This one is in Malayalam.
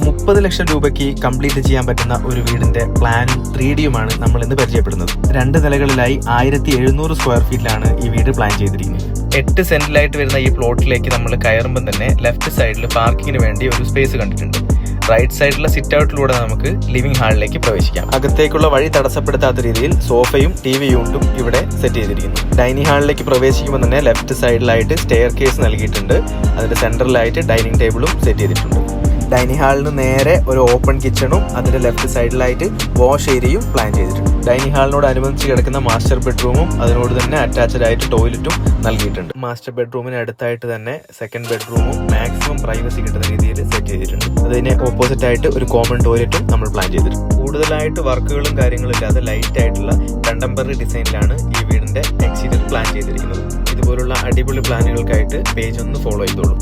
30 ലക്ഷം രൂപയ്ക്ക് കംപ്ലീറ്റ് ചെയ്യാൻ പറ്റുന്ന ഒരു വീടിന്റെ പ്ലാനും 3Dയുമാണ് നമ്മൾ ഇന്ന് പരിചയപ്പെടുന്നത്. 2 നിലകളിലായി 1700 സ്ക്വയർ ഫീറ്റിലാണ് ഈ വീട് പ്ലാൻ ചെയ്തിരിക്കുന്നത്. 8 സെന്റിലായിട്ട് വരുന്ന ഈ പ്ലോട്ടിലേക്ക് നമ്മൾ കയറുമ്പോൾ തന്നെ ലെഫ്റ്റ് സൈഡിൽ പാർക്കിങ്ങിന് വേണ്ടി ഒരു സ്പേസ് കണ്ടിട്ടുണ്ട്. റൈറ്റ് സൈഡിലെ സിറ്റ് ഔട്ടിലൂടെ നമുക്ക് ലിവിംഗ് ഹാളിലേക്ക് പ്രവേശിക്കാം. അകത്തേക്കുള്ള വഴി തടസ്സപ്പെടുത്താത്ത രീതിയിൽ സോഫയും TV യൂണിറ്റും ഇവിടെ സെറ്റ് ചെയ്തിരിക്കുന്നു. ഡൈനിങ് ഹാളിലേക്ക് പ്രവേശിക്കുമ്പോൾ തന്നെ ലെഫ്റ്റ് സൈഡിലായിട്ട് സ്റ്റെയർ കേസ് നൽകിയിട്ടുണ്ട്. അതിന്റെ സെന്ററിലായിട്ട് ഡൈനിങ് ടേബിളും സെറ്റ് ചെയ്തിട്ടുണ്ട്. ഡൈനിങ് ഹാളിന് നേരെ ഒരു ഓപ്പൺ കിച്ചണും അതിന്റെ ലെഫ്റ്റ് സൈഡിലായിട്ട് വാഷ് ഏരിയയും പ്ലാൻ ചെയ്തിട്ടുണ്ട്. ഡൈനിങ് ഹാളിനോട് അനുബന്ധിച്ച് കിടക്കുന്ന മാസ്റ്റർ ബെഡ്റൂമും അതിനോട് തന്നെ അറ്റാച്ച്ഡ് ആയിട്ട് ടോയ്ലറ്റും നൽകിയിട്ടുണ്ട്. മാസ്റ്റർ ബെഡ്റൂമിന് അടുത്തായിട്ട് തന്നെ സെക്കൻഡ് ബെഡ്റൂമും മാക്സിമം പ്രൈവസി കിട്ടുന്ന രീതിയിൽ സെറ്റ് ചെയ്തിട്ടുണ്ട്. അതിന് ഓപ്പോസിറ്റ് ആയിട്ട് ഒരു കോമൺ ടോയ്ലറ്റും നമ്മൾ പ്ലാൻ ചെയ്തിട്ടുണ്ട്. കൂടുതലായിട്ട് വർക്കുകളും കാര്യങ്ങളും ഇല്ലാതെ ലൈറ്റ് ആയിട്ടുള്ള കണ്ടംപററി ഡിസൈനിലാണ് ഈ വീടിന്റെ എക്സ്റ്റീരിയർ പ്ലാൻ ചെയ്തിരിക്കുന്നത്. ഇതുപോലുള്ള അടിപൊളി പ്ലാനുകൾക്കായിട്ട് പേജ് ഒന്ന് ഫോളോ ചെയ്തോളൂ.